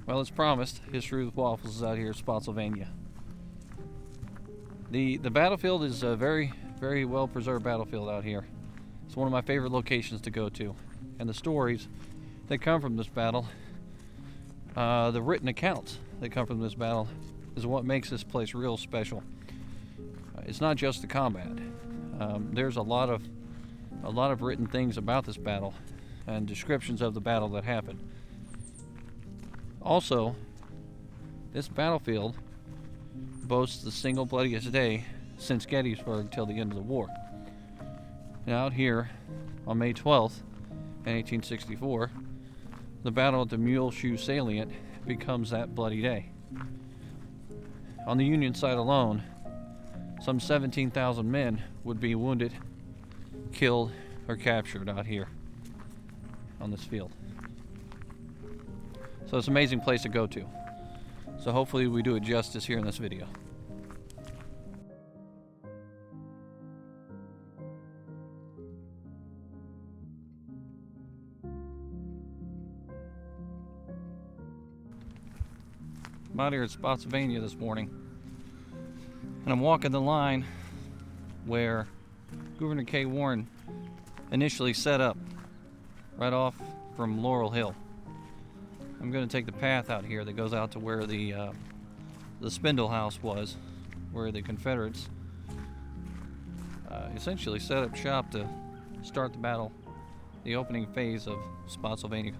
Well, as promised, History with Waffles is out here at Spotsylvania. The battlefield is a very, very well preserved battlefield out here. It's one of my favorite locations to go to. And the stories that come from this battle, the written accounts that come from this battle, is what makes this place real special. It's not just the combat. There's a lot of written things about this battle and descriptions of the battle that happened. Also, this battlefield boasts the single bloodiest day since Gettysburg till the end of the war. And out here on May 12th in 1864, the Battle of the Muleshoe Salient becomes that bloody day. On the Union side alone, some 17,000 men would be wounded, killed, or captured out here on this field. So it's an amazing place to go to. So hopefully we do it justice here in this video. I'm out here at Spotsylvania this morning, and I'm walking the line where Governor K. Warren initially set up, right off from Laurel Hill. I'm going to take the path out here that goes out to where the Spindle House was, where the Confederates essentially set up shop to start the battle, the opening phase of Spotsylvania.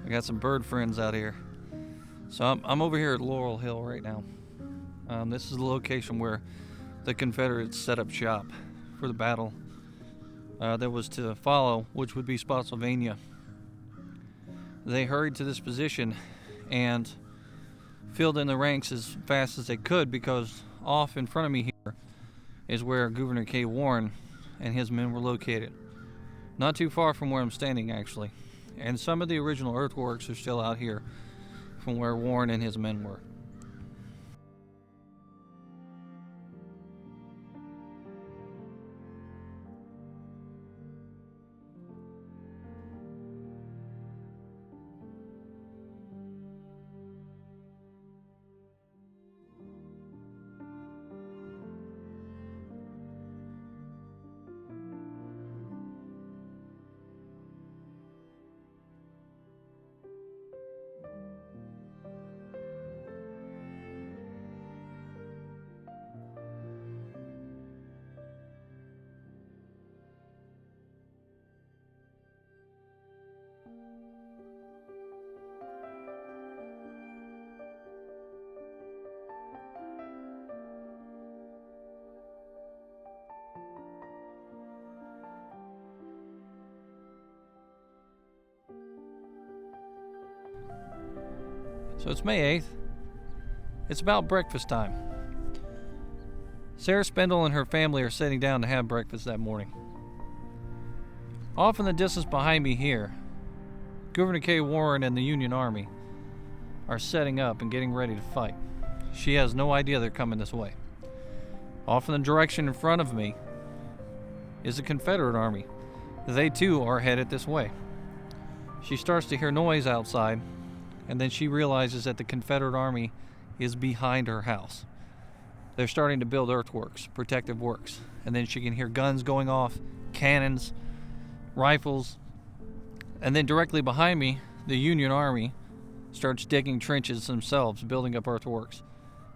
I got some bird friends out here. So I'm over here at Laurel Hill right now. This is the location where the Confederates set up shop for the battle that was to follow, which would be Spotsylvania. They hurried to this position and filled in the ranks as fast as they could, because off in front of me here is where Governor K. Warren and his men were located. Not too far from where I'm standing, actually. And some of the original earthworks are still out here from where Warren and his men were. So it's May 8th. It's about breakfast time. Sarah Spindle and her family are sitting down to have breakfast that morning. Off in the distance behind me here, Governor K. Warren and the Union Army are setting up and getting ready to fight. She has no idea they're coming this way. Off in the direction in front of me is the Confederate Army. They too are headed this way. She starts to hear noise outside, and then she realizes that the Confederate Army is behind her house. They're starting to build earthworks, protective works, and then she can hear guns going off, cannons, rifles, and then directly behind me, the Union Army starts digging trenches themselves, building up earthworks,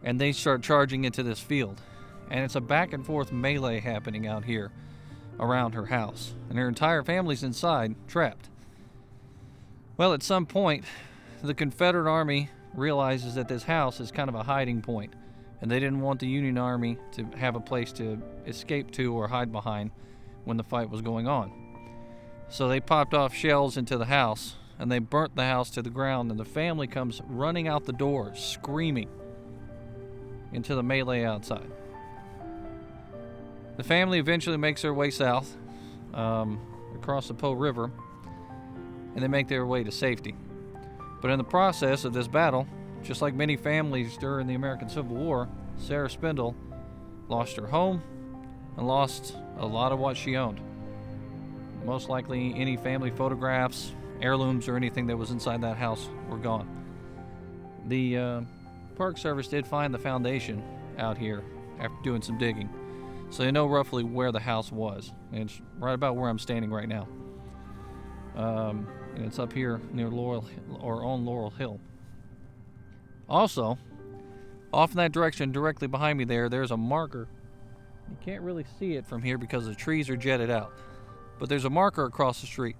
and they start charging into this field. And it's a back and forth melee happening out here around her house, and her entire family's inside, trapped. Well, at some point, the Confederate Army realizes that this house is kind of a hiding point, and they didn't want the Union Army to have a place to escape to or hide behind when the fight was going on. So they popped off shells into the house, and they burnt the house to the ground, and the family comes running out the door, screaming, into the melee outside. The family eventually makes their way south, across the Po River, and they make their way to safety. But in the process of this battle, just like many families during the American Civil War, Sarah Spindle lost her home and lost a lot of what she owned. Most likely any family photographs, heirlooms, or anything that was inside that house were gone. The Park Service did find the foundation out here after doing some digging, so they know roughly where the house was. And it's right about where I'm standing right now. And it's up here near Laurel, or on Laurel Hill. Also, off in that direction, directly behind me there's a marker. You can't really see it from here because the trees are jetted out. But there's a marker across the street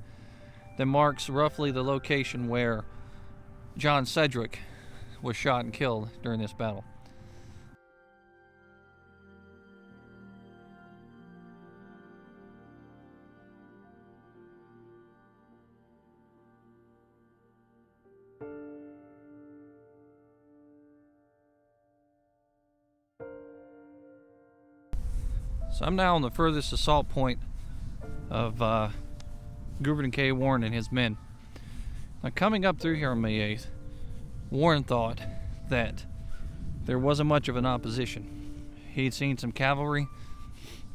that marks roughly the location where John Sedgwick was shot and killed during this battle. So I'm now on the furthest assault point of Gouverneur K. Warren and his men. Now, coming up through here on May 8th, Warren thought that there wasn't much of an opposition. He'd seen some cavalry,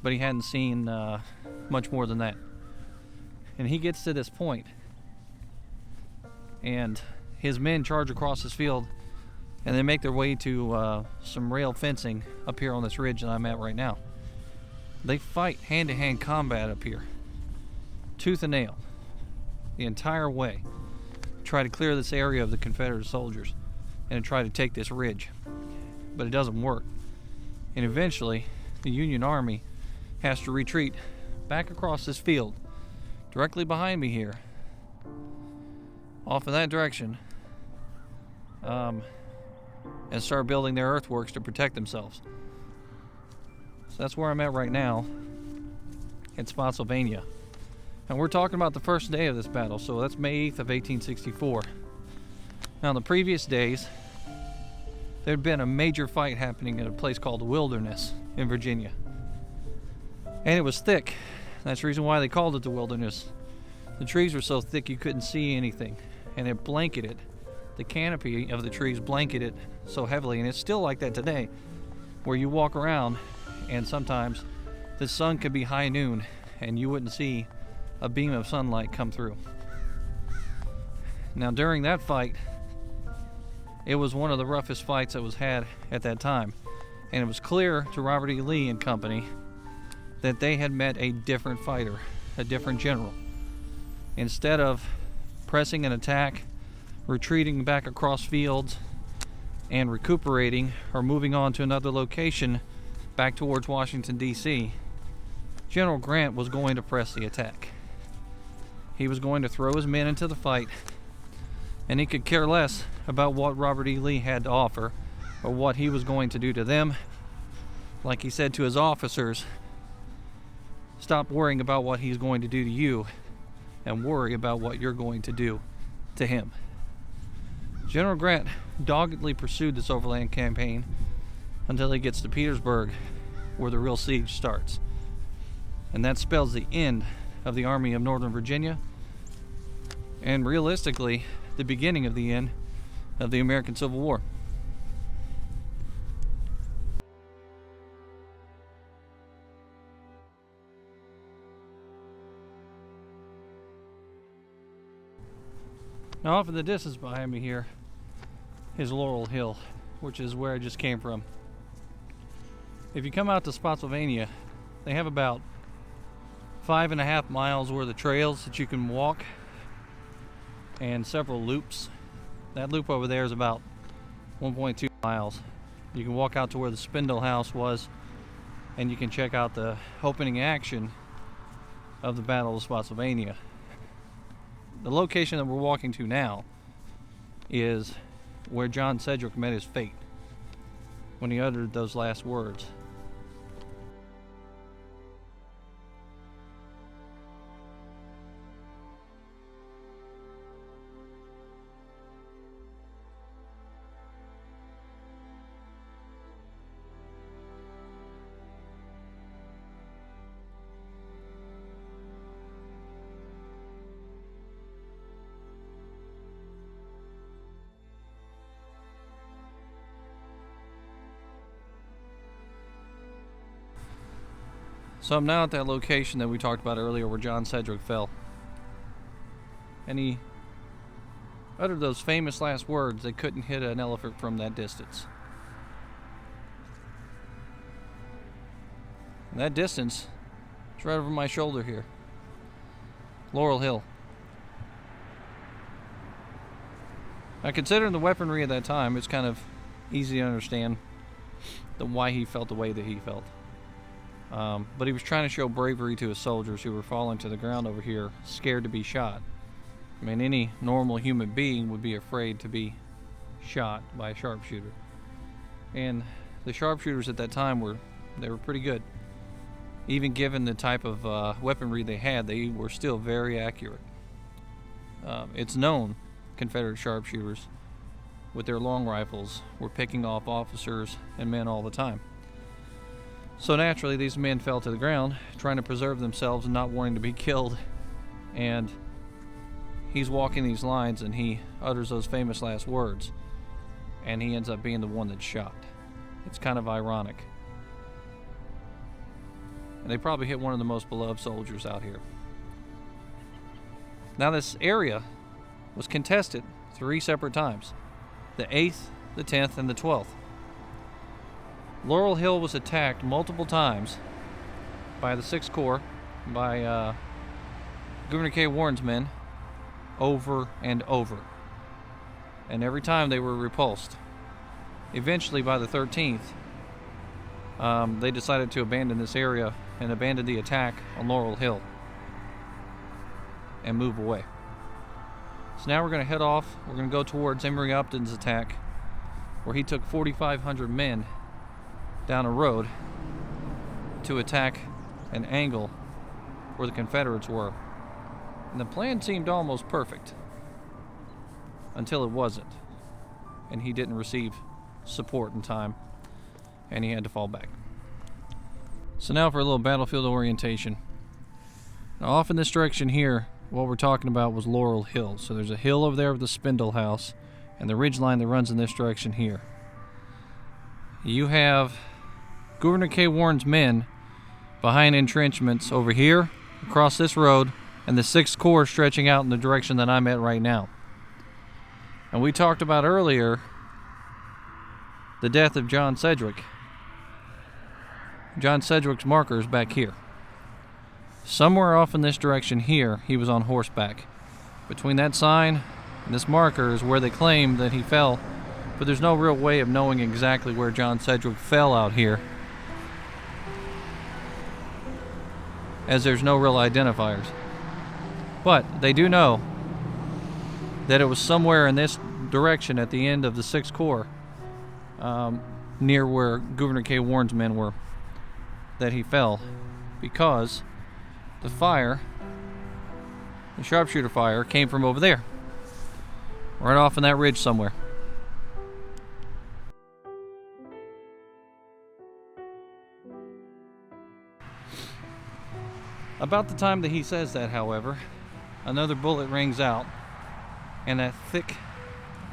but he hadn't seen much more than that. And he gets to this point, and his men charge across this field, and they make their way to some rail fencing up here on this ridge that I'm at right now. They fight hand-to-hand combat up here, tooth and nail, the entire way, try to clear this area of the Confederate soldiers and to try to take this ridge. But it doesn't work. And eventually, the Union Army has to retreat back across this field, directly behind me here, off in that direction, and start building their earthworks to protect themselves. So that's where I'm at right now, in Spotsylvania. And we're talking about the first day of this battle, so that's May 8th of 1864. Now, in the previous days, there'd been a major fight happening at a place called the Wilderness in Virginia. And it was thick. That's the reason why they called it the Wilderness. The trees were so thick you couldn't see anything, and it blanketed. The canopy of the trees blanketed so heavily, and it's still like that today, where you walk around and sometimes the sun could be high noon and you wouldn't see a beam of sunlight come through. Now, during that fight, it was one of the roughest fights that was had at that time, and it was clear to Robert E. Lee and company that they had met a different fighter, a different general. Instead of pressing an attack, retreating back across fields, and recuperating or moving on to another location back towards Washington, D.C., General Grant was going to press the attack. He was going to throw his men into the fight, and he could care less about what Robert E. Lee had to offer or what he was going to do to them. Like he said to his officers, stop worrying about what he's going to do to you and worry about what you're going to do to him. General Grant doggedly pursued this overland campaign until he gets to Petersburg, where the real siege starts. And that spells the end of the Army of Northern Virginia, and realistically, the beginning of the end of the American Civil War. Now, off in the distance behind me here is Laurel Hill, which is where I just came from. If you come out to Spotsylvania, they have about 5.5 miles worth of trails that you can walk and several loops. That loop over there is about 1.2 miles. You can walk out to where the Spindle House was, and you can check out the opening action of the Battle of Spotsylvania. The location that we're walking to now is where John Sedgwick met his fate. when he uttered those last words. So I'm now at that location that we talked about earlier where John Sedgwick fell. And he uttered those famous last words, "They couldn't hit an elephant from that distance." And that distance is right over my shoulder here. Laurel Hill. Now, considering the weaponry at that time, it's kind of easy to understand why he felt the way that he felt. But he was trying to show bravery to his soldiers who were falling to the ground over here, scared to be shot. I mean, any normal human being would be afraid to be shot by a sharpshooter. And the sharpshooters at that time were pretty good. Even given the type of weaponry they had, they were still very accurate. It's known Confederate sharpshooters with their long rifles were picking off officers and men all the time. So naturally, these men fell to the ground, trying to preserve themselves and not wanting to be killed. And he's walking these lines and he utters those famous last words. And he ends up being the one that's shot. It's kind of ironic. And they probably hit one of the most beloved soldiers out here. Now, this area was contested 3 separate times. The 8th, the 10th, and the 12th. Laurel Hill was attacked multiple times by the 6th Corps, by Governor K. Warren's men, over and over. And every time they were repulsed. Eventually, by the 13th, they decided to abandon this area and abandon the attack on Laurel Hill and move away. So now we're going to head off. We're going to go towards Emory Upton's attack, where he took 4,500 men down a road to attack an angle where the Confederates were. And the plan seemed almost perfect until it wasn't. And he didn't receive support in time, and he had to fall back. So now for a little battlefield orientation. Now off in this direction here, what we're talking about was Laurel Hill. So there's a hill over there with the Spindle House and the ridge line that runs in this direction here. You have Governor K. Warren's men behind entrenchments over here, across this road, and the 6th Corps stretching out in the direction that I'm at right now. And we talked about earlier the death of John Sedgwick. John Sedgwick's marker is back here. Somewhere off in this direction here, he was on horseback. Between that sign and this marker is where they claim that he fell, but there's no real way of knowing exactly where John Sedgwick fell out here, as there's no real identifiers. But they do know that it was somewhere in this direction at the end of the 6th Corps, near where Governor K. Warren's men were, that he fell, because the fire, the sharpshooter fire, came from over there, right off in that ridge somewhere. About the time that he says that, however, another bullet rings out, and that thick,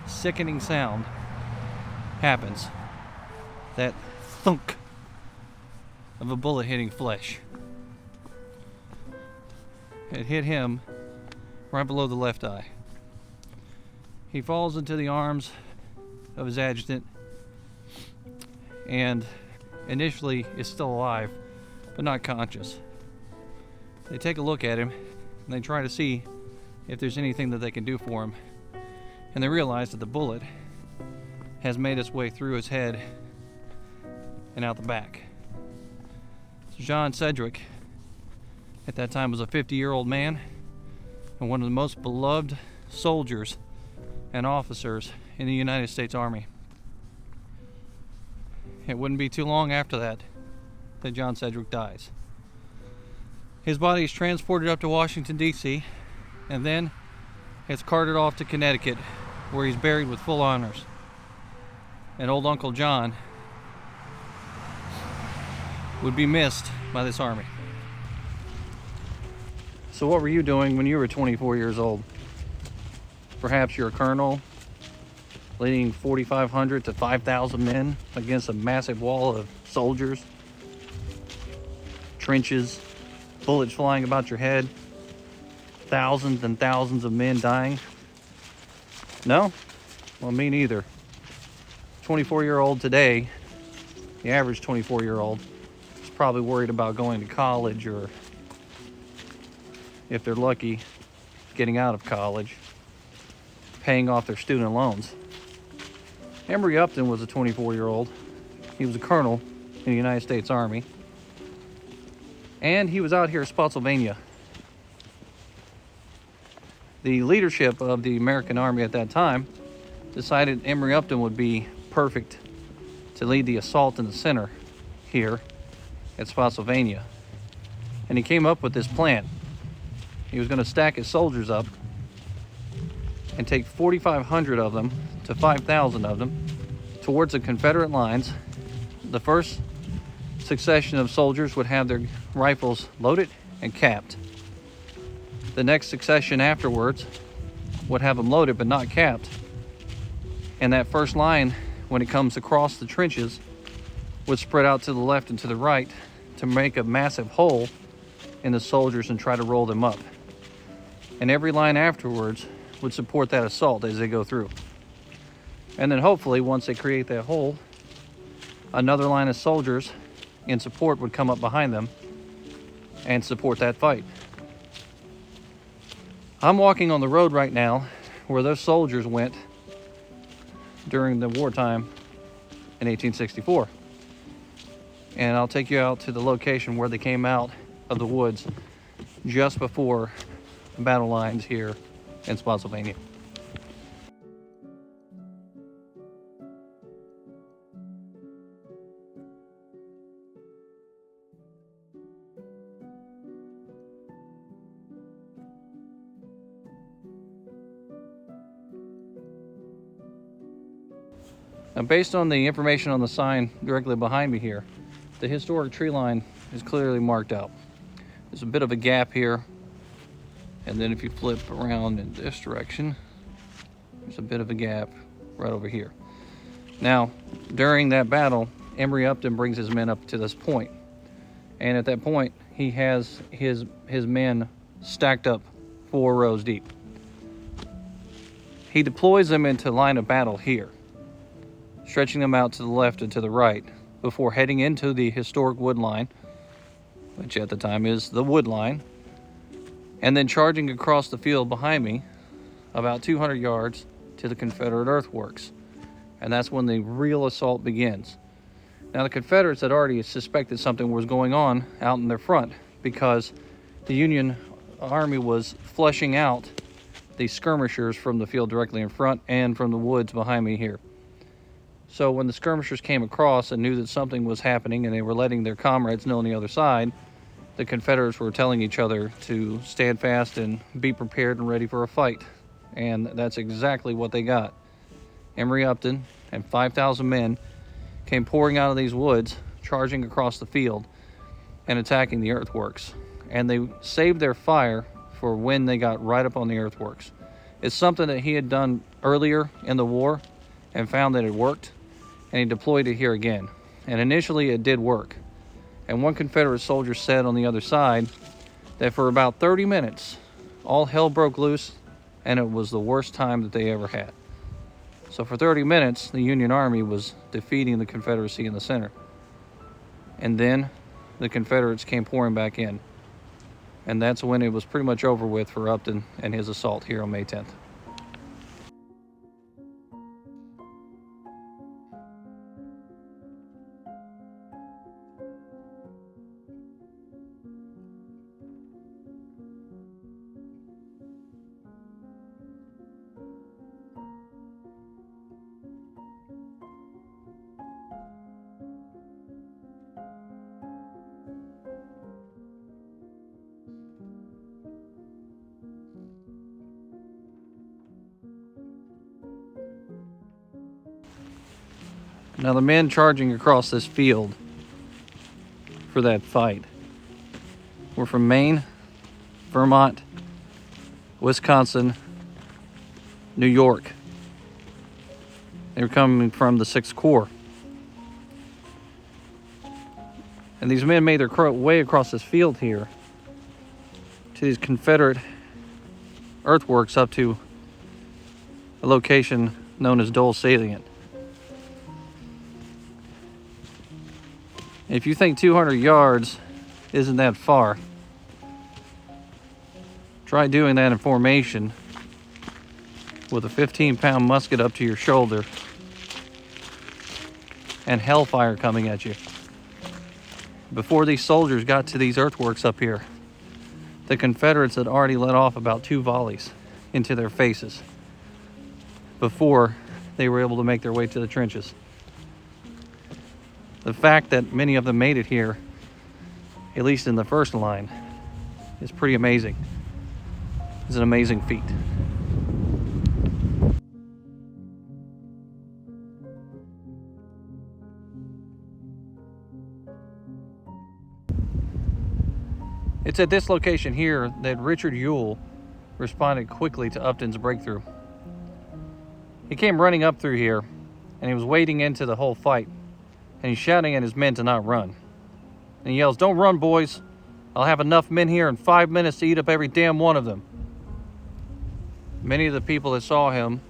sickening sound happens. That thunk of a bullet hitting flesh. It hit him right below the left eye. He falls into the arms of his adjutant and initially is still alive, but not conscious. They take a look at him and they try to see if there's anything that they can do for him. And they realize that the bullet has made its way through his head and out the back. So John Sedgwick, at that time, was a 50-year-old man and one of the most beloved soldiers and officers in the United States Army. It wouldn't be too long after that John Sedgwick dies. His body is transported up to Washington, D.C., and then it's carted off to Connecticut, where he's buried with full honors. And old Uncle John would be missed by this army. So what were you doing when you were 24 years old? Perhaps you're a colonel leading 4,500 to 5,000 men against a massive wall of soldiers, trenches, bullets flying about your head, thousands and thousands of men dying. No? Well, me neither. 24-year-old today, the average 24-year-old, is probably worried about going to college, or if they're lucky, getting out of college, paying off their student loans. Emory Upton was a 24-year-old. He was a colonel in the United States Army. And he was out here at Spotsylvania. The leadership of the American Army at that time decided Emory Upton would be perfect to lead the assault in the center here at Spotsylvania. And he came up with this plan. He was going to stack his soldiers up and take 4,500 of them to 5,000 of them towards the Confederate lines. The first succession of soldiers would have their rifles loaded and capped. The next succession afterwards would have them loaded but not capped. And that first line, when it comes across the trenches, would spread out to the left and to the right to make a massive hole in the soldiers and try to roll them up. And every line afterwards would support that assault as they go through. And then hopefully, once they create that hole, another line of soldiers in support would come up behind them and support that fight. I'm walking on the road right now where those soldiers went during the wartime in 1864. And I'll take you out to the location where they came out of the woods just before the battle lines here in Spotsylvania. Now, based on the information on the sign directly behind me here, the historic tree line is clearly marked out. There's a bit of a gap here, and then if you flip around in this direction, there's a bit of a gap right over here. Now, during that battle, Emory Upton brings his men up to this point, and at that point, he has his men stacked up 4 rows deep. He deploys them into line of battle here, stretching them out to the left and to the right before heading into the historic wood line, which at the time is the wood line, and then charging across the field behind me about 200 yards to the Confederate earthworks. And that's when the real assault begins. Now, the Confederates had already suspected something was going on out in their front because the Union Army was flushing out the skirmishers from the field directly in front and from the woods behind me here. So when the skirmishers came across and knew that something was happening and they were letting their comrades know on the other side, the Confederates were telling each other to stand fast and be prepared and ready for a fight. And that's exactly what they got. Emory Upton and 5,000 men came pouring out of these woods, charging across the field and attacking the earthworks. And they saved their fire for when they got right up on the earthworks. It's something that he had done earlier in the war and found that it worked, and he deployed it here again. And initially it did work. And one Confederate soldier said on the other side that for about 30 minutes, all hell broke loose, and it was the worst time that they ever had. So for 30 minutes, the Union Army was defeating the Confederacy in the center. And then the Confederates came pouring back in. And that's when it was pretty much over with for Upton and his assault here on May 10th. Now the men charging across this field for that fight were from Maine, Vermont, Wisconsin, New York. They were coming from the 6th Corps. And these men made their way across this field here to these Confederate earthworks up to a location known as Muleshoe Salient. If you think 200 yards isn't that far, try doing that in formation with a 15-pound musket up to your shoulder and hellfire coming at you. Before these soldiers got to these earthworks up here, the Confederates had already let off about 2 volleys into their faces before they were able to make their way to the trenches. The fact that many of them made it here, at least in the first line, is pretty amazing. It's an amazing feat. It's at this location here that Richard Ewell responded quickly to Upton's breakthrough. He came running up through here, and he was wading into the whole fight, and he's shouting at his men to not run. And he yells, "Don't run, boys. I'll have enough men here in 5 minutes to eat up every damn one of them." Many of the people that saw him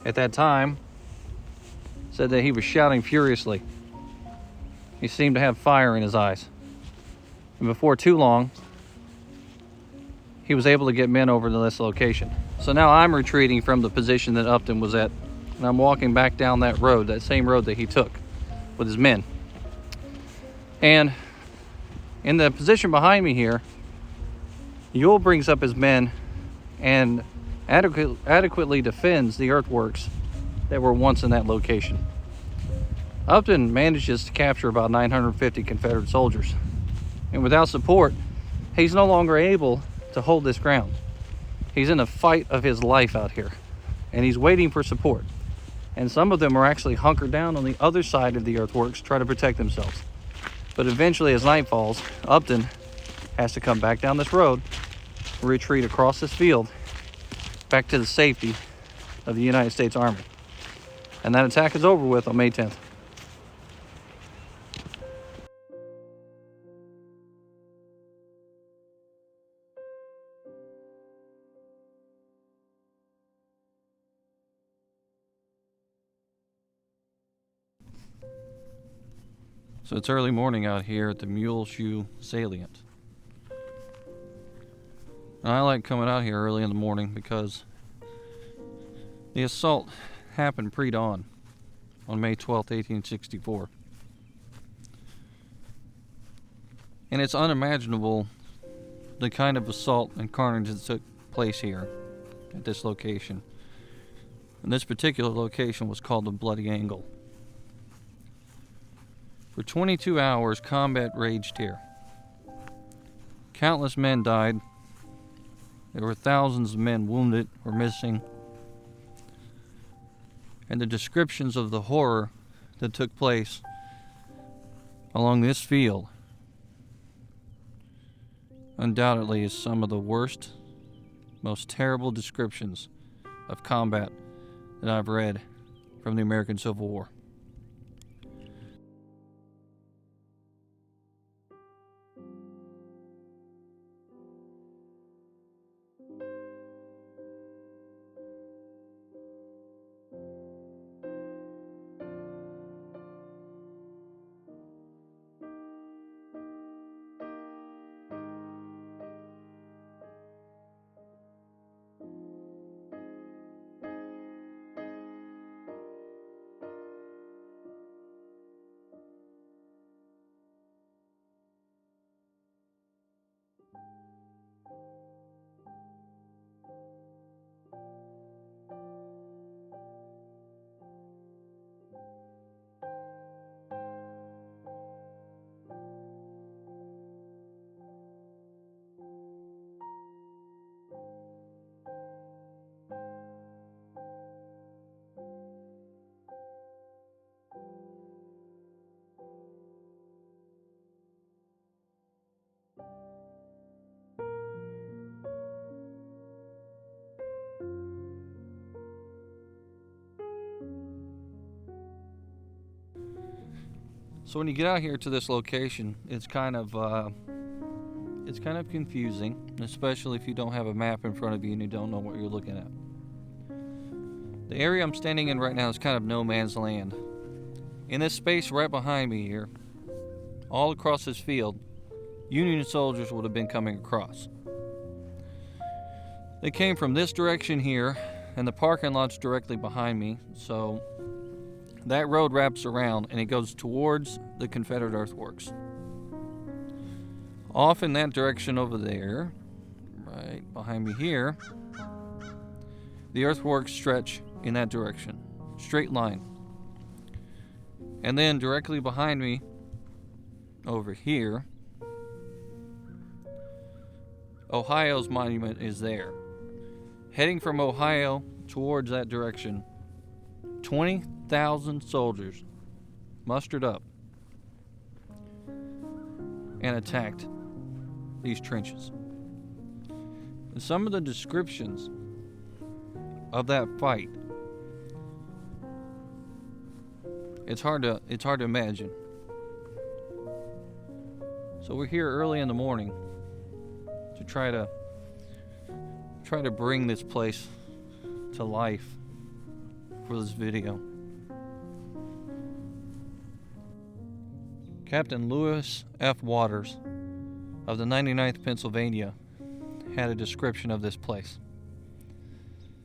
at that time said that he was shouting furiously. He seemed to have fire in his eyes. And before too long, he was able to get men over to this location. So now I'm retreating from the position that Upton was at, and I'm walking back down that road, that same road that he took with his men. And in the position behind me here, Ewell brings up his men and adequately defends the earthworks that were once in that location. Upton manages to capture about 950 Confederate soldiers. And without support, he's no longer able to hold this ground. He's in a fight of his life out here, and he's waiting for support. And some of them are actually hunkered down on the other side of the earthworks trying to protect themselves. But eventually, as night falls, Upton has to come back down this road, retreat across this field, back to the safety of the United States Army. And that attack is over with on May 10th. So it's early morning out here at the Muleshoe Salient. And I like coming out here early in the morning because the assault happened pre-dawn on May 12th, 1864. And it's unimaginable the kind of assault and carnage that took place here at this location. And this particular location was called the Bloody Angle. For 22 hours, combat raged here. Countless men died. There were thousands of men wounded or missing. And the descriptions of the horror that took place along this field undoubtedly is some of the worst, most terrible descriptions of combat that I've read from the American Civil War. So when you get out here to this location, it's kind of confusing, especially if you don't have a map in front of you and you don't know what you're looking at. The area I'm standing in right now is kind of no man's land. In this space right behind me here, all across this field, Union soldiers would have been coming across. They came from this direction here, and the parking lot's directly behind me, so that road wraps around and it goes towards the Confederate earthworks. Off in that direction over there, right behind me here, the earthworks stretch in that direction, straight line. And then directly behind me, over here, Ohio's monument is there. Heading from Ohio towards that direction, 20,000 soldiers mustered up and attacked these trenches. And some of the descriptions of that fight, it's hard to imagine. So we're here early in the morning to try to bring this place to life for this video. Captain Lewis F. Waters of the 99th Pennsylvania had a description of this place.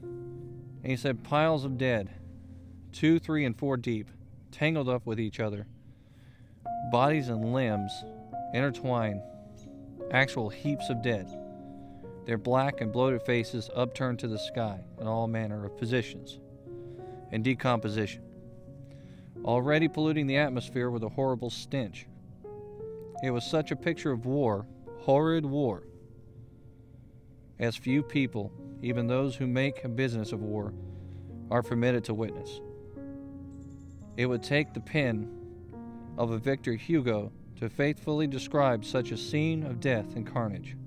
And he said piles of dead, 2, 3, and 4 deep, tangled up with each other, bodies and limbs intertwined, actual heaps of dead, their black and bloated faces upturned to the sky in all manner of positions and decomposition, already polluting the atmosphere with a horrible stench. It was such a picture of war, horrid war, as few people, even those who make a business of war, are permitted to witness. It would take the pen of a Victor Hugo to faithfully describe such a scene of death and carnage,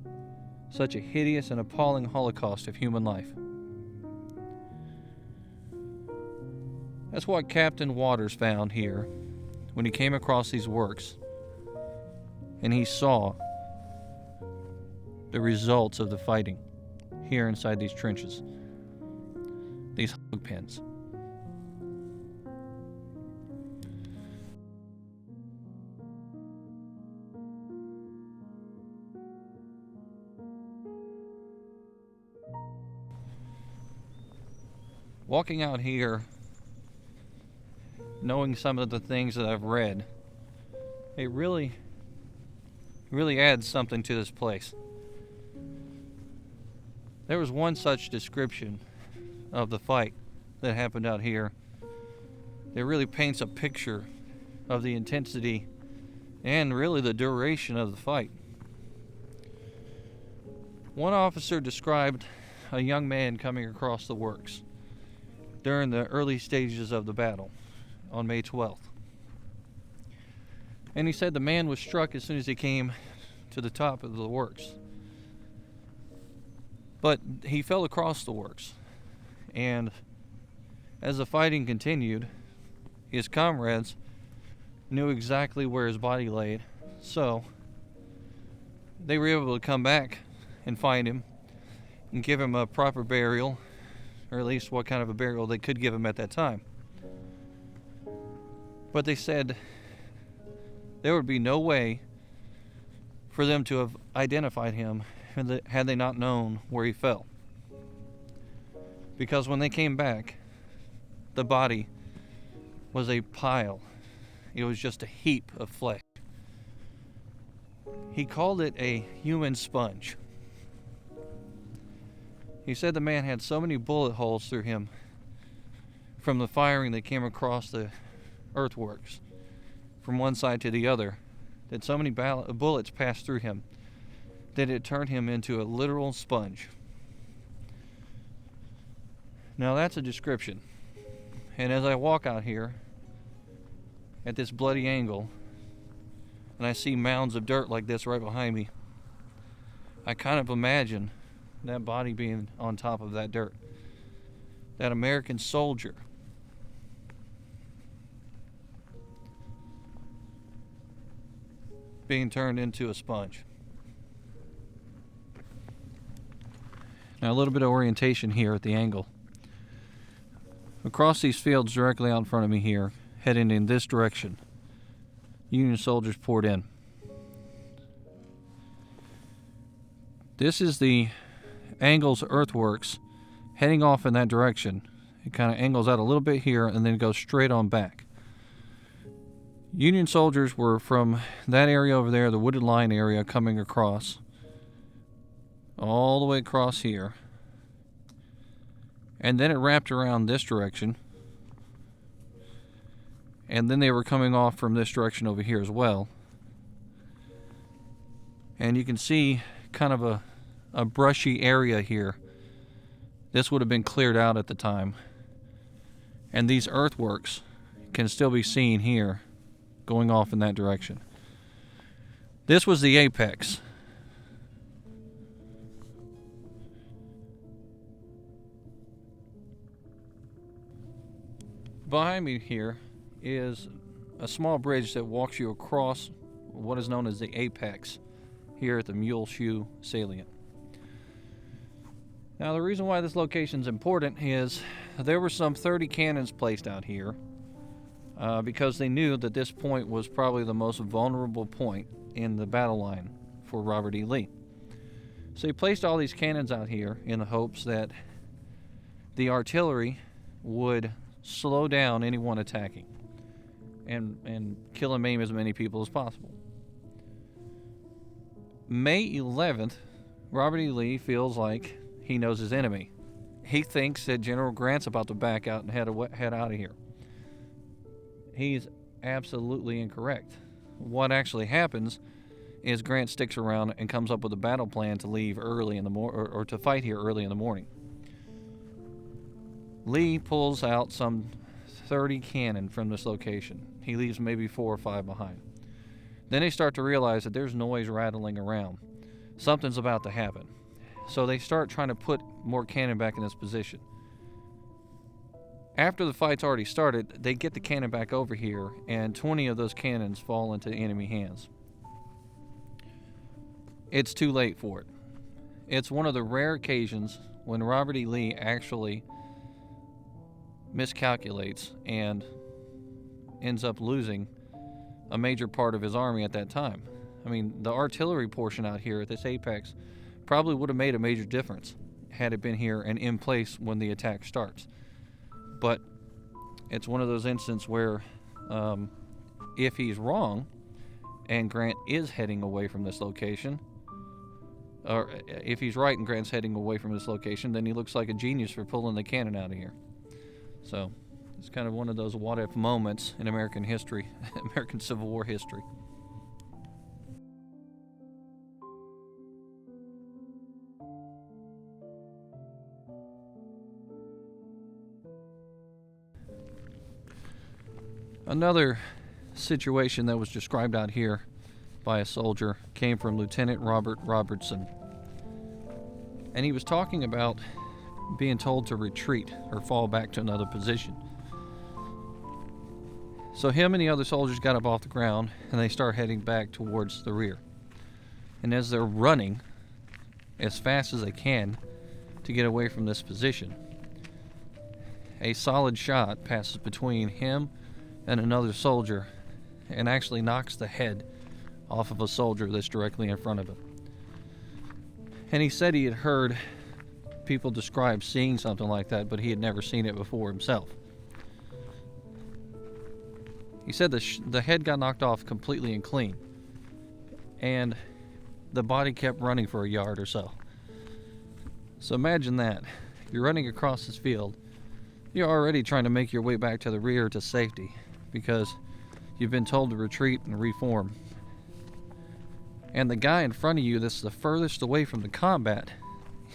such a hideous and appalling holocaust of human life. That's what Captain Waters found here when he came across these works, and he saw the results of the fighting here inside these trenches, these hog pens. Walking out here, knowing some of the things that I've read, it really adds something to this place. There was one such description of the fight that happened out here. It really paints a picture of the intensity and really the duration of the fight. One officer described a young man coming across the works during the early stages of the battle on May 12th. And he said the man was struck as soon as he came to the top of the works. But he fell across the works, and as the fighting continued, his comrades knew exactly where his body laid, so they were able to come back and find him and give him a proper burial, or at least what kind of a burial they could give him at that time. But they said there would be no way for them to have identified him had they not known where he fell. Because when they came back, the body was a pile. It was just a heap of flesh. He called it a human sponge. He said the man had so many bullet holes through him from the firing that came across the earthworks from one side to the other, that so many bullets passed through him that it turned him into a literal sponge. Now that's a description. And as I walk out here at this bloody angle and I see mounds of dirt like this right behind me, I kind of imagine that body being on top of that dirt. That American soldier being turned into a sponge. Now a little bit of orientation here at the angle. Across these fields directly out in front of me here, heading in this direction, Union soldiers poured in. This is the Angle's earthworks heading off in that direction. It kind of angles out a little bit here and then goes straight on back. Union soldiers were from that area over there, the wooded line area, coming across all the way across here, and then it wrapped around this direction, and then they were coming off from this direction over here as well. And you can see kind of a brushy area here. This would have been cleared out at the time, and these earthworks can still be seen here going off in that direction. This was the apex. Behind me here is a small bridge that walks you across what is known as the apex here at the Muleshoe Salient. Now the reason why this location is important is there were some 30 cannons placed out here because they knew that this point was probably the most vulnerable point in the battle line for Robert E. Lee. So he placed all these cannons out here in the hopes that the artillery would slow down anyone attacking and kill and maim as many people as possible. May 11th, Robert E. Lee feels like he knows his enemy. He thinks that General Grant's about to back out and head out of here. He's absolutely incorrect. What actually happens is Grant sticks around and comes up with a battle plan to leave early in the or to fight here early in the morning. Lee pulls out some 30 cannon from this location. He leaves maybe 4 or 5 behind. Then they start to realize that there's noise rattling around. Something's about to happen. So they start trying to put more cannon back in this position. After the fight's already started, they get the cannon back over here, and 20 of those cannons fall into enemy hands. It's too late for it. It's one of the rare occasions when Robert E. Lee actually miscalculates and ends up losing a major part of his army at that time. I mean, the artillery portion out here at this apex probably would have made a major difference had it been here and in place when the attack starts. But it's one of those instances where if he's wrong and Grant is heading away from this location, or if he's right and Grant's heading away from this location, then he looks like a genius for pulling the cannon out of here. So it's kind of one of those what-if moments in American history, American Civil War history. Another situation that was described out here by a soldier came from Lieutenant Robert Robertson. And he was talking about being told to retreat or fall back to another position. So him and the other soldiers got up off the ground and they start heading back towards the rear. And as they're running as fast as they can to get away from this position, a solid shot passes between him and another soldier and actually knocks the head off of a soldier that's directly in front of him. And he said he had heard people describe seeing something like that, but he had never seen it before himself. He said the head got knocked off completely and clean, and the body kept running for a yard or so. So imagine that. You're running across this field. You're already trying to make your way back to the rear to safety because you've been told to retreat and reform. And the guy in front of you that's the furthest away from the combat,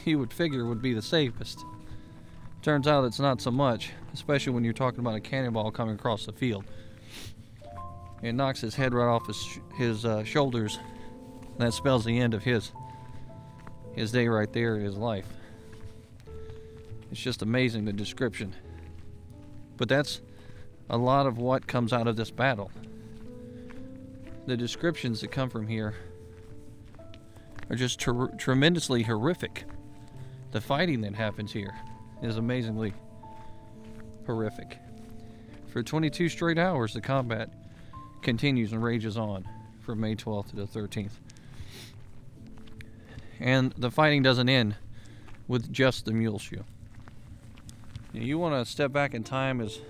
you would figure would be the safest. Turns out it's not so much, especially when you're talking about a cannonball coming across the field. It knocks his head right off his shoulders. That spells the end of his day right there, his life. It's just amazing, the description. But that's a lot of what comes out of this battle. the descriptions that come from here are just tremendously horrific. The fighting that happens here is amazingly horrific. For 22 straight hours, the combat continues and rages on from May 12th to the 13th. And the fighting doesn't end with just the Muleshoe. You want to step back in time as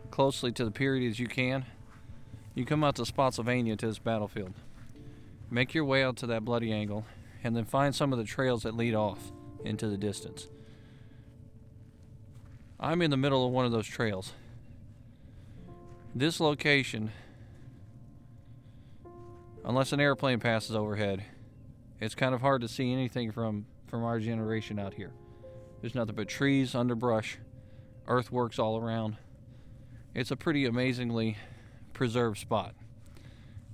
closely to the period as you can. You come out to Spotsylvania, to this battlefield. Make your way out to that bloody angle, and then find some of the trails that lead off into the distance. I'm in the middle of one of those trails. This location, unless an airplane passes overhead, it's kind of hard to see anything from our generation out here. There's nothing but trees, underbrush, earthworks all around. It's a pretty amazingly preserved spot.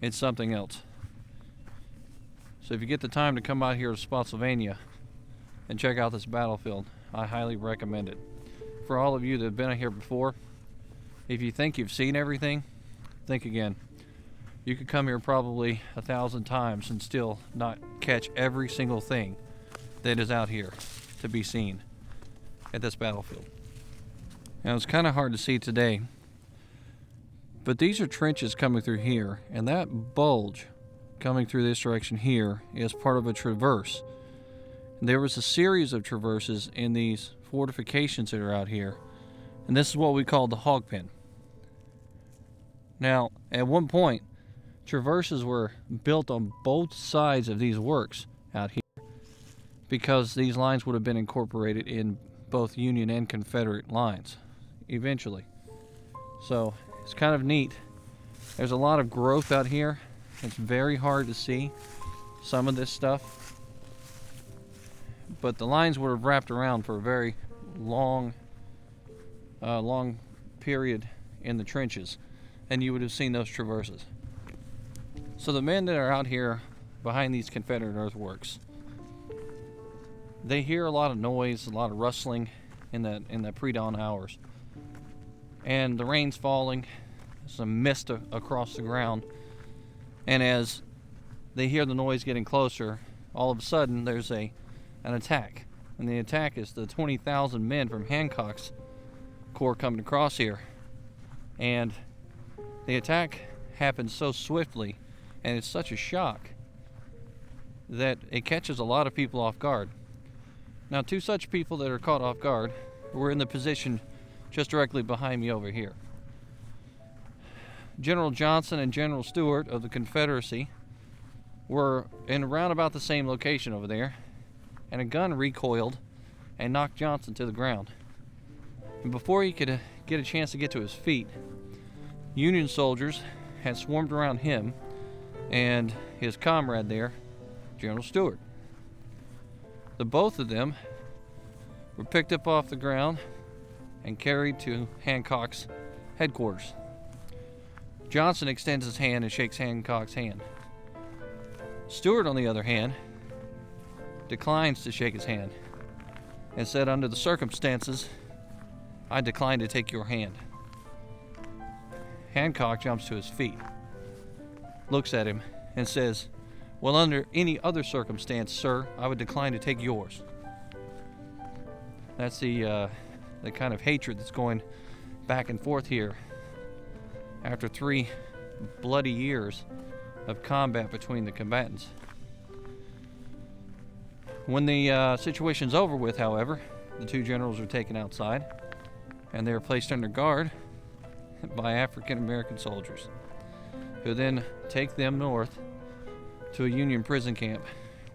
It's something else. So if you get the time to come out here to Spotsylvania and check out this battlefield, I highly recommend it. For all of you that have been out here before, if you think you've seen everything, think again. You could come here probably 1,000 times and still not catch every single thing that is out here to be seen at this battlefield. Now it's kind of hard to see today, but these are trenches coming through here, and that bulge coming through this direction here is part of a traverse. There was a series of traverses in these fortifications that are out here, and this is what we call the hog pen. Now, at one point, traverses were built on both sides of these works out here because these lines would have been incorporated in both Union and Confederate lines eventually. So it's kind of neat. There's a lot of growth out here. It's very hard to see some of this stuff, but the lines would have wrapped around for a very long period in the trenches, and you would have seen those traverses. So the men that are out here behind these Confederate earthworks, they hear a lot of noise, a lot of rustling in the pre-dawn hours, and the rain's falling, some mist across the ground, and as they hear the noise getting closer, all of a sudden there's an attack, and the attack is the 20,000 men from Hancock's corps coming across here, and the attack happens so swiftly, and it's such a shock that it catches a lot of people off guard. Now, two such people that are caught off guard were in the position just directly behind me over here. General Johnson and General Stuart of the Confederacy were in around about the same location over there, and a gun recoiled and knocked Johnson to the ground. And before he could get a chance to get to his feet, Union soldiers had swarmed around him and his comrade there, General Stuart. The both of them were picked up off the ground and carried to Hancock's headquarters. Johnson extends his hand and shakes Hancock's hand. Stuart, on the other hand, declines to shake his hand and said, "Under the circumstances, I decline to take your hand." Hancock jumps to his feet, looks at him, and says, "Well, under any other circumstance, sir, I would decline to take yours." That's the kind of hatred that's going back and forth here after 3 bloody years of combat between the combatants. When the situation's over with, however, the two generals are taken outside, and they are placed under guard by African American soldiers, who then take them north to a Union prison camp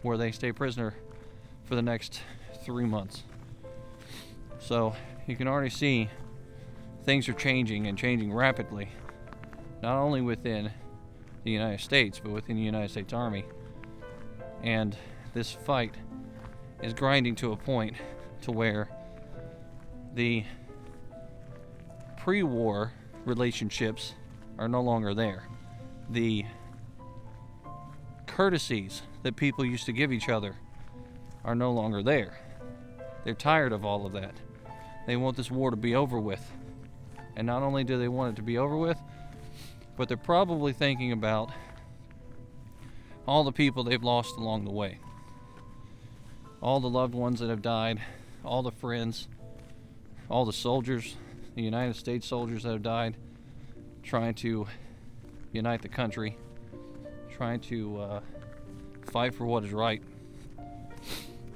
where they stay prisoner for the next 3 months. So you can already see things are changing, and changing rapidly, not only within the United States, but within the United States Army. And this fight is grinding to a point to where the pre-war relationships are no longer there. The courtesies that people used to give each other are no longer there. They're tired of all of that. They want this war to be over with. And not only do they want it to be over with, but but they're probably thinking about all the people they've lost along the way. All the loved ones that have died, all the friends, all the soldiers, the United States soldiers that have died, trying to unite the country, trying to fight for what is right.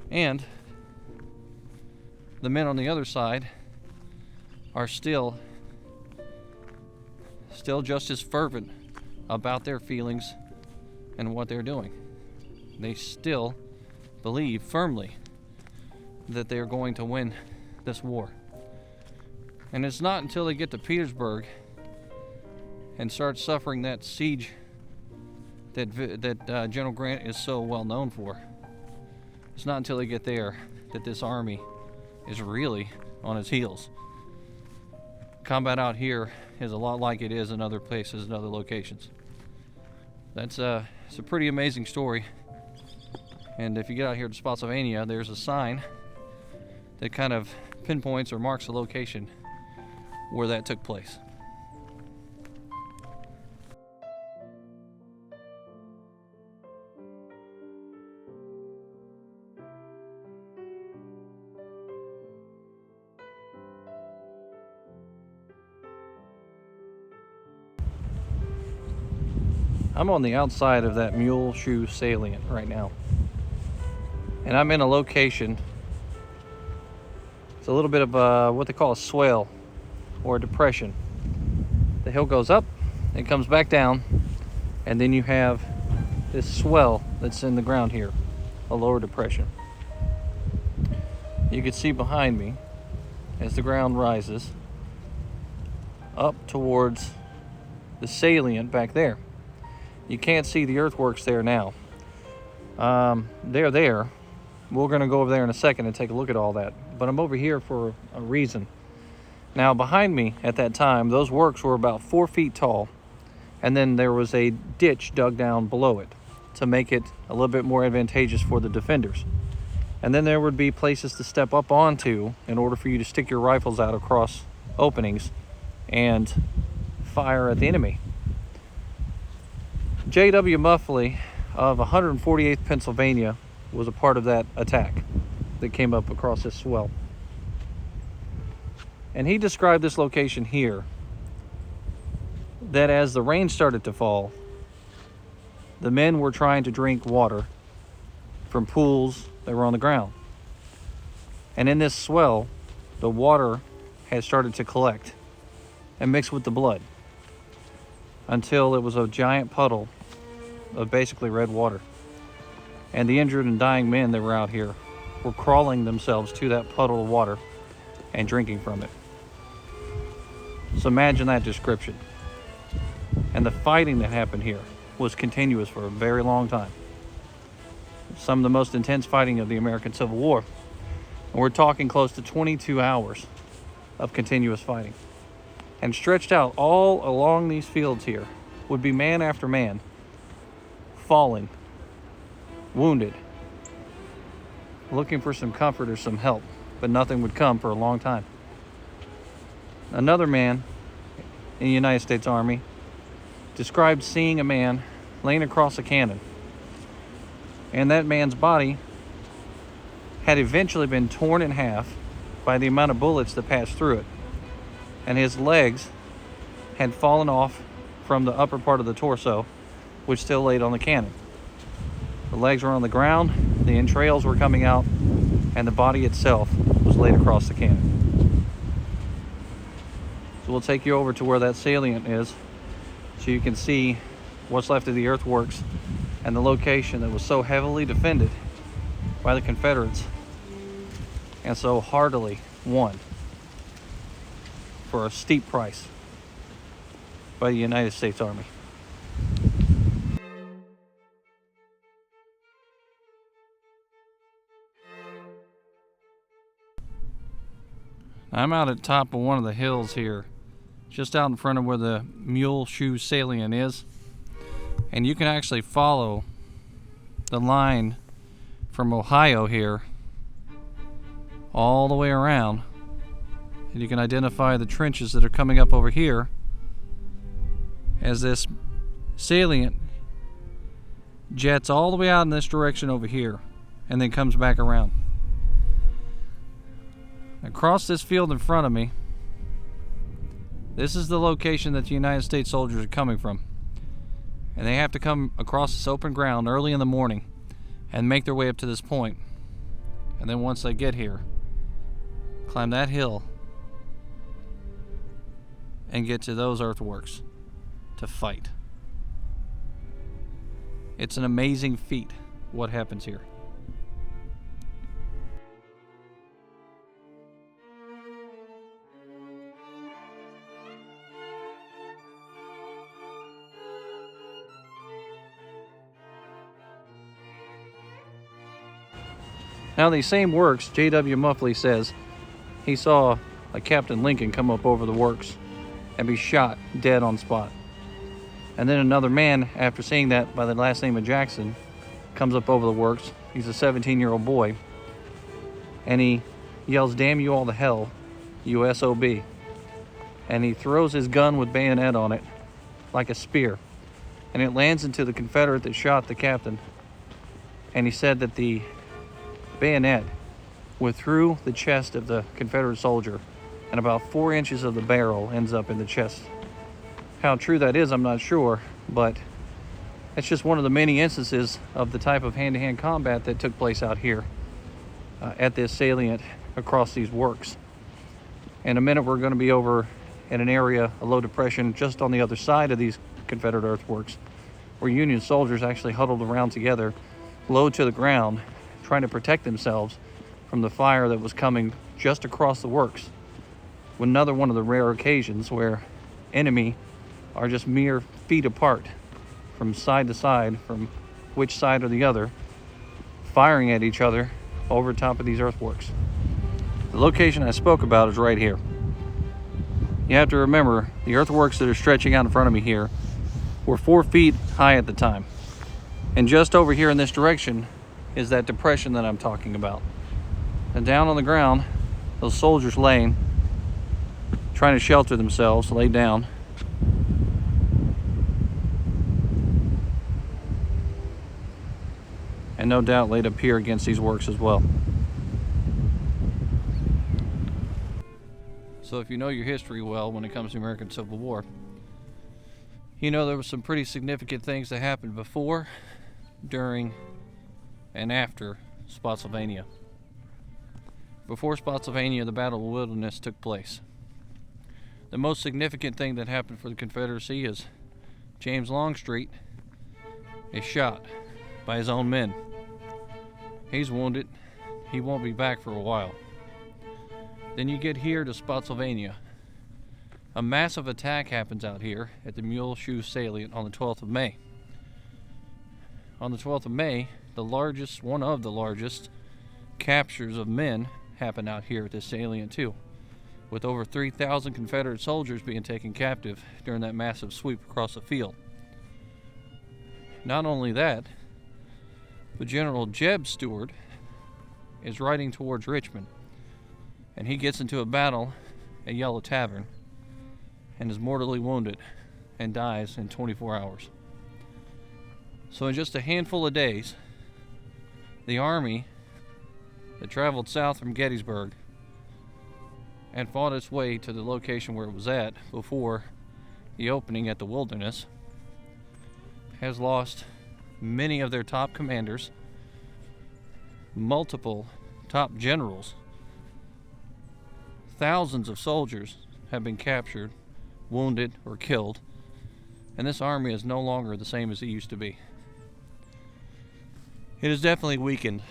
And the men on the other side are still just as fervent about their feelings and what they're doing. They still believe firmly that they're going to win this war. And it's not until they get to Petersburg and start suffering that siege that General Grant is so well known for. It's not until they get there that this army is really on its heels. Combat out here is a lot like it is in other places and other locations. It's a pretty amazing story. And if you get out here to Spotsylvania, there's a sign that kind of pinpoints or marks the location where that took place. I'm on the outside of that Muleshoe Salient right now. And I'm in a location, it's a little bit of what they call a swell or a depression. The hill goes up, it comes back down, and then you have this swell that's in the ground here, a lower depression. You can see behind me, as the ground rises, up towards the salient back there. You can't see the earthworks there now. They're there. We're going to go over there in a second and take a look at all that. But I'm over here for a reason. Now, behind me at that time, those works were about 4 feet tall. And then there was a ditch dug down below it to make it a little bit more advantageous for the defenders. And then there would be places to step up onto in order for you to stick your rifles out across openings and fire at the enemy. J.W. Muffley of 148th Pennsylvania was a part of that attack that came up across this swell. And he described this location here, that as the rain started to fall, the men were trying to drink water from pools that were on the ground. And in this swell, the water had started to collect and mix with the blood until it was a giant puddle of basically red water. And the injured and dying men that were out here were crawling themselves to that puddle of water and drinking from it. So imagine that description. And the fighting that happened here was continuous for a very long time. Some of the most intense fighting of the American Civil War. And we're talking close to 22 hours of continuous fighting. And stretched out all along these fields here would be man after man falling, wounded, looking for some comfort or some help, but nothing would come for a long time. Another man in the United States Army described seeing a man laying across a cannon, and that man's body had eventually been torn in half by the amount of bullets that passed through it, and his legs had fallen off from the upper part of the torso, which still laid on the cannon. The legs were on the ground, the entrails were coming out, and the body itself was laid across the cannon. So we'll take you over to where that salient is so you can see what's left of the earthworks and the location that was so heavily defended by the Confederates and so hardily won for a steep price by the United States Army. I'm out at top of one of the hills here, just out in front of where the Muleshoe Salient is, and you can actually follow the line from Ohio here all the way around, and you can identify the trenches that are coming up over here as this salient jets all the way out in this direction over here and then comes back around. Across this field in front of me, this is the location that the United States soldiers are coming from. And they have to come across this open ground early in the morning and make their way up to this point. And then once they get here, climb that hill and get to those earthworks to fight. It's an amazing feat what happens here. Now these same works, J.W. Muffley says he saw a Captain Lincoln come up over the works and be shot dead on spot. And then another man, after seeing that by the last name of Jackson, comes up over the works. He's a 17-year-old boy. And he yells, "Damn you all to hell, you SOB." And he throws his gun with bayonet on it like a spear. And it lands into the Confederate that shot the captain. And he said that the bayonet went through the chest of the Confederate soldier, and about 4 inches of the barrel ends up in the chest. How true that is, I'm not sure, but it's just one of the many instances of the type of hand-to-hand combat that took place out here at this salient across these works. In a minute, we're going to be over in an area, a low depression, just on the other side of these Confederate earthworks, where Union soldiers actually huddled around together, low to the ground, trying to protect themselves from the fire that was coming just across the works. Another one of the rare occasions where enemy are just mere feet apart from side to side, from which side or the other, firing at each other over top of these earthworks. The location I spoke about is right here. You have to remember, the earthworks that are stretching out in front of me here were 4 feet high at the time. And just over here in this direction is that depression that I'm talking about. And down on the ground, those soldiers laying, trying to shelter themselves, lay down. And no doubt laid up here against these works as well. So if you know your history well when it comes to the American Civil War, you know there were some pretty significant things that happened before, during, and after Spotsylvania. Before Spotsylvania, the Battle of the Wilderness took place. The most significant thing that happened for the Confederacy is James Longstreet is shot by his own men. He's wounded. He won't be back for a while. Then you get here to Spotsylvania. A massive attack happens out here at the Muleshoe Salient on the 12th of May. On the 12th of May, one of the largest captures of men happen out here at this salient too, with over 3,000 Confederate soldiers being taken captive during that massive sweep across the field. Not only that, but General Jeb Stuart is riding towards Richmond, and he gets into a battle at Yellow Tavern and is mortally wounded and dies in 24 hours. So in just a handful of days, the army that traveled south from Gettysburg and fought its way to the location where it was at before the opening at the Wilderness has lost many of their top commanders, multiple top generals. Thousands of soldiers have been captured, wounded, or killed, and this army is no longer the same as it used to be. It is definitely weakened,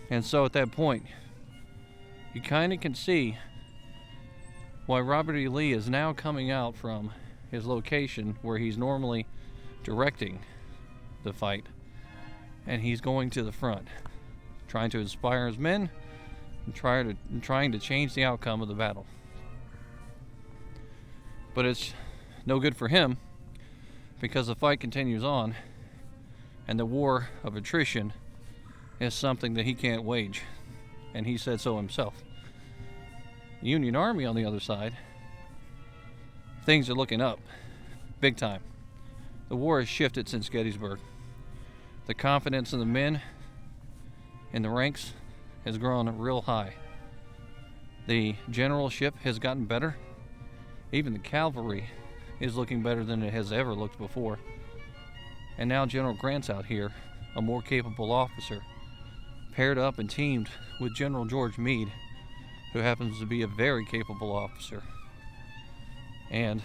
and so at that point, you kind of can see why Robert E. Lee is now coming out from his location where he's normally directing the fight, and he's going to the front, trying to inspire his men and trying to change the outcome of the battle. But it's no good for him, because the fight continues on, and the war of attrition is something that he can't wage, and he said so himself. The Union Army, on the other side, things are looking up big time. The war has shifted since Gettysburg. The confidence of the men in the ranks has grown real high. The generalship has gotten better. Even the cavalry is looking better than it has ever looked before. And now General Grant's out here, a more capable officer, paired up and teamed with General George Meade, who happens to be a very capable officer. And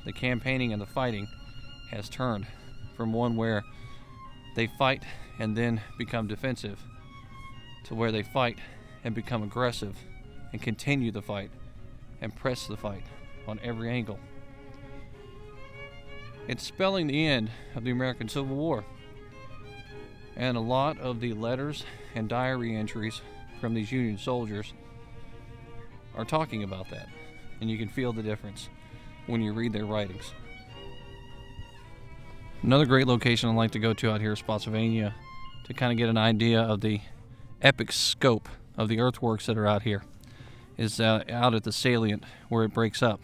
the campaigning and the fighting has turned from one where they fight and then become defensive to where they fight and become aggressive and continue the fight and press the fight on every angle. It's spelling the end of the American Civil War. And a lot of the letters and diary entries from these Union soldiers are talking about that. And you can feel the difference when you read their writings. Another great location I'd like to go to out here is Spotsylvania to kind of get an idea of the epic scope of the earthworks that are out here is out at the salient where it breaks up.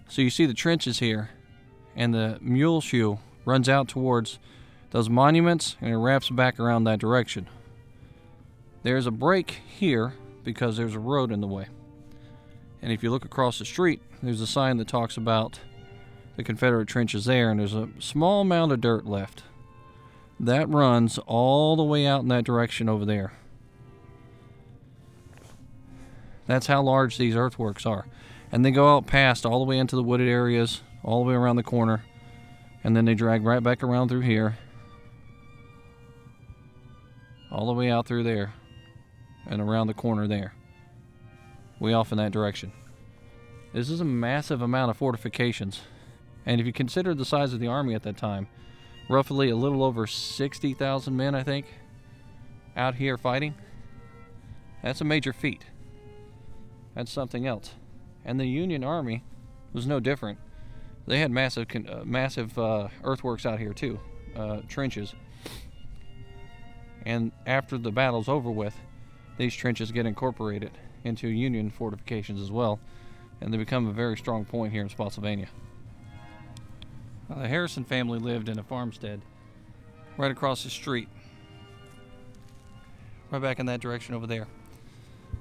So you see the trenches here, and the Muleshoe runs out towards those monuments and it wraps back around that direction. There's a break here because there's a road in the way. And if you look across the street, there's a sign that talks about the Confederate trenches there, and there's a small mound of dirt left. That runs all the way out in that direction over there. That's how large these earthworks are. And they go out past all the way into the wooded areas, all the way around the corner, and then they drag right back around through here, all the way out through there, and around the corner there, way off in that direction. This is a massive amount of fortifications. And if you consider the size of the army at that time, roughly a little over 60,000 men, I think, out here fighting, that's a major feat. That's something else. And the Union Army was no different. They had massive earthworks out here too, trenches. And after the battle's over with, these trenches get incorporated into Union fortifications as well, and they become a very strong point here in Spotsylvania. Now, the Harrison family lived in a farmstead right across the street, right back in that direction over there.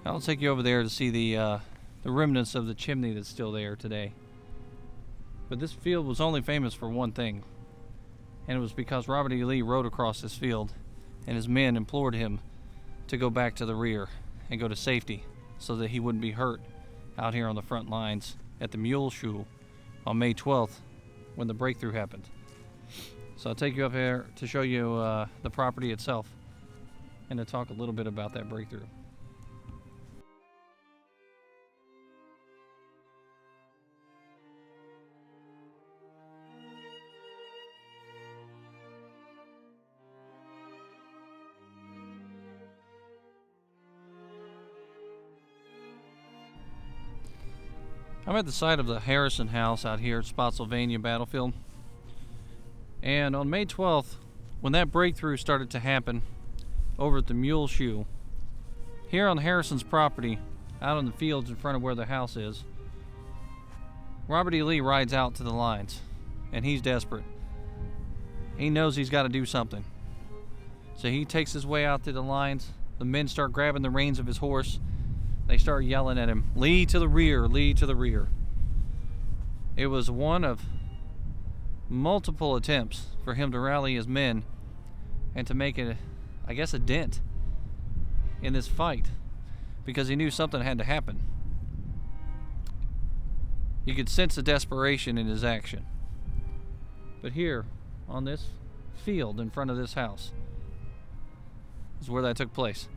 I'll take you over there to see the remnants of the chimney that's still there today. But this field was only famous for one thing, and it was because Robert E. Lee rode across this field, and his men implored him to go back to the rear and go to safety so that he wouldn't be hurt out here on the front lines at the Muleshoe on May 12th when the breakthrough happened. So I'll take you up here to show you the property itself and to talk a little bit about that breakthrough. I'm at the site of the Harrison house out here at Spotsylvania battlefield. And on May 12th, when that breakthrough started to happen over at the Muleshoe, here on Harrison's property, out in the fields in front of where the house is, Robert E. Lee rides out to the lines, and he's desperate. He knows he's got to do something. So he takes his way out to the lines. The men start grabbing the reins of his horse. They start yelling at him, "Lee to the rear, Lee to the rear." It was one of multiple attempts for him to rally his men and to make a dent in this fight, because he knew something had to happen. You could sense the desperation in his action. But here, on this field in front of this house, is where that took place.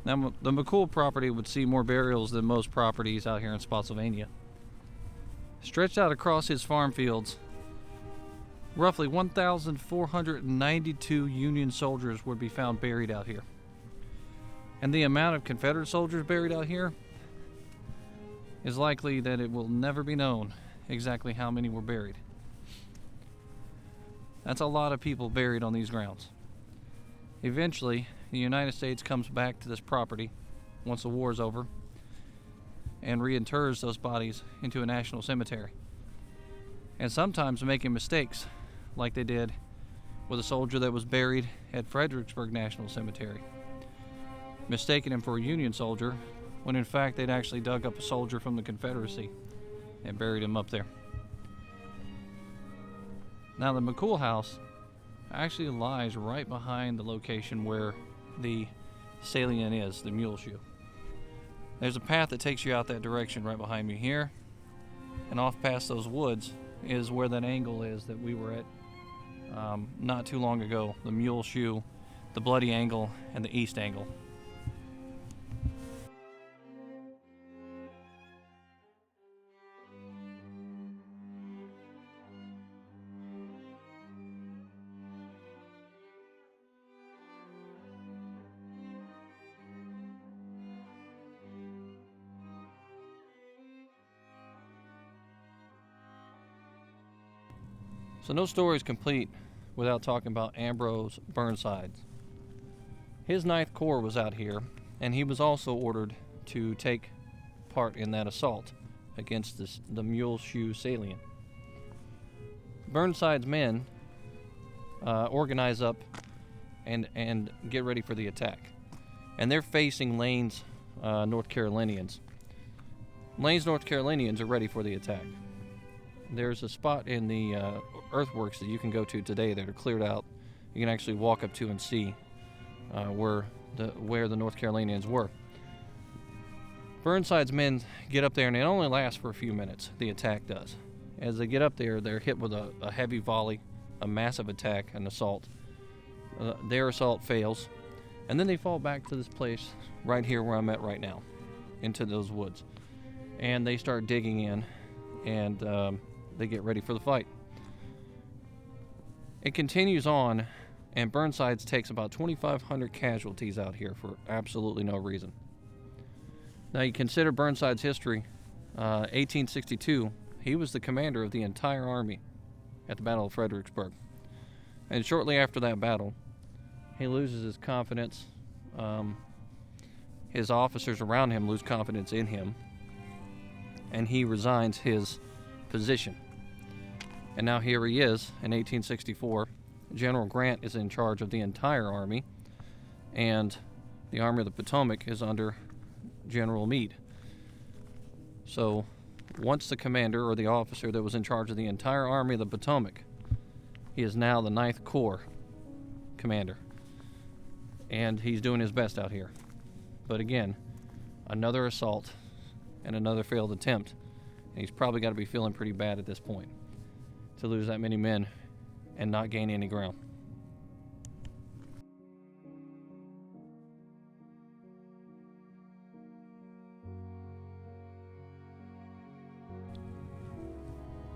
Now, the McCool property would see more burials than most properties out here in Spotsylvania. Stretched out across his farm fields roughly 1,492 Union soldiers would be found buried out here. And the amount of Confederate soldiers buried out here is likely that it will never be known exactly how many were buried. That's a lot of people buried on these grounds. Eventually, the United States comes back to this property once the war is over and reinterrs those bodies into a national cemetery. And sometimes making mistakes, like they did with a soldier that was buried at Fredericksburg National Cemetery, mistaking him for a Union soldier when in fact they'd actually dug up a soldier from the Confederacy and buried him up there. Now the McCool House actually lies right behind the location where the salient is, the Muleshoe. There's a path that takes you out that direction right behind me here, and off past those woods is where that angle is that we were at not too long ago, the Muleshoe, the Bloody Angle, and the East Angle. So no story is complete without talking about Ambrose Burnside. His 9th Corps was out here, and he was also ordered to take part in that assault against the Muleshoe Salient. Burnside's men organize up and get ready for the attack. And they're facing Lane's North Carolinians. Lane's North Carolinians are ready for the attack. There's a spot in the earthworks that you can go to today that are cleared out. You can actually walk up to and see where the North Carolinians were. Burnside's men get up there, and it only lasts for a few minutes, the attack does. As they get up there, they're hit with a heavy volley, a massive attack, an assault. Their assault fails, and then they fall back to this place right here where I'm at right now, into those woods. And they start digging in, and they get ready for the fight. It continues on, and Burnside takes about 2,500 casualties out here for absolutely no reason. Now you consider Burnside's history. 1862, he was the commander of the entire army at the Battle of Fredericksburg. And shortly after that battle, he loses his confidence. His officers around him lose confidence in him, and he resigns his position. And now here he is in 1864. General Grant is in charge of the entire army, and the Army of the Potomac is under General Meade. So once the commander or the officer that was in charge of the entire Army of the Potomac, he is now the 9th Corps commander, and he's doing his best out here. But again, another assault and another failed attempt, and he's probably got to be feeling pretty bad at this point to lose that many men and not gain any ground.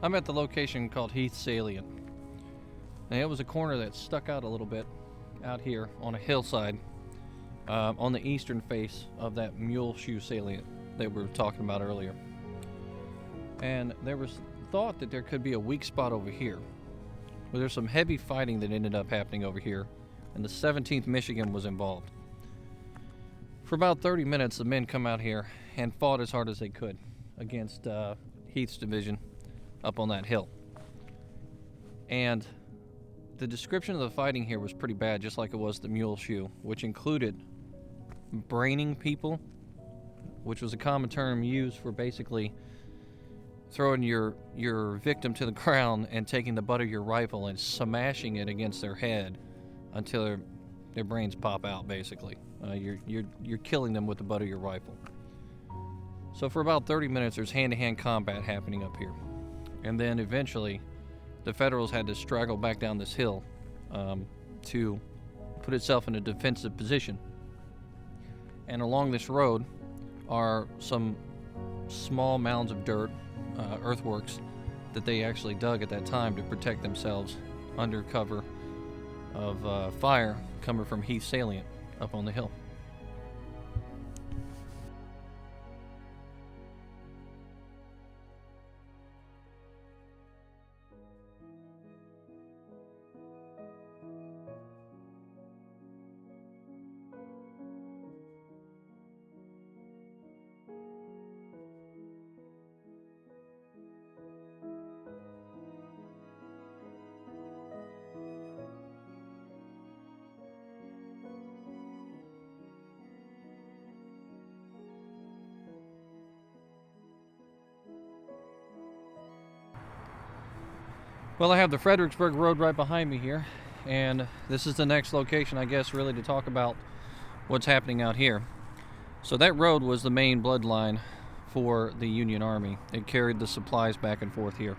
I'm at the location called Heath Salient. And it was a corner that stuck out a little bit out here on a hillside on the eastern face of that Muleshoe Salient that we were talking about earlier. And there was thought that there could be a weak spot over here. Well, there's some heavy fighting that ended up happening over here, and the 17th Michigan was involved. For about 30 minutes, the men come out here and fought as hard as they could against Heath's division up on that hill. And the description of the fighting here was pretty bad, just like it was the Muleshoe, which included braining people, which was a common term used for basically throwing your victim to the ground and taking the butt of your rifle and smashing it against their head until their brains pop out, basically. You're killing them with the butt of your rifle. So for about 30 minutes, there's hand-to-hand combat happening up here. And then eventually, the Federals had to straggle back down this hill to put itself in a defensive position. And along this road are some small mounds of dirt, earthworks, that they actually dug at that time to protect themselves under cover of fire coming from Heath Salient up on the hill. Well, I have the Fredericksburg Road right behind me here, and this is the next location, I guess, really to talk about what's happening out here. So that road was the main bloodline for the Union Army. It carried the supplies back and forth here.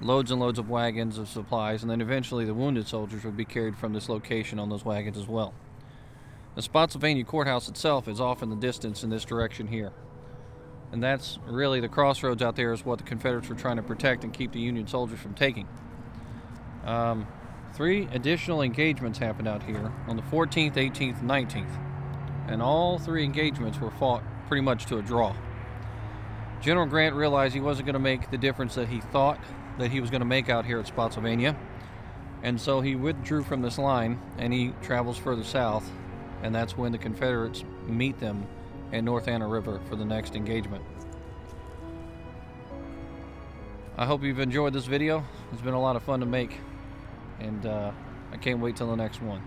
Loads and loads of wagons of supplies, and then eventually the wounded soldiers would be carried from this location on those wagons as well. The Spotsylvania courthouse itself is off in the distance in this direction here. And that's really the crossroads out there is what the Confederates were trying to protect and keep the Union soldiers from taking. 3 additional engagements happened out here on the 14th, 18th, and 19th. And all 3 engagements were fought pretty much to a draw. General Grant realized he wasn't going to make the difference that he thought that he was going to make out here at Spotsylvania. And so he withdrew from this line and he travels further south. And that's when the Confederates meet them at North Anna River for the next engagement. I hope you've enjoyed this video. It's been a lot of fun to make, and I can't wait till the next one.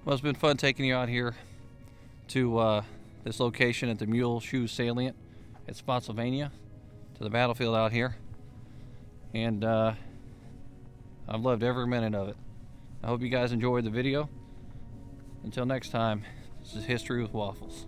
Well, it's been fun taking you out here to this location at the Muleshoe Salient at Spotsylvania, to the battlefield out here. And I've loved every minute of it. I hope you guys enjoyed the video. Until next time, this is History with Waffles.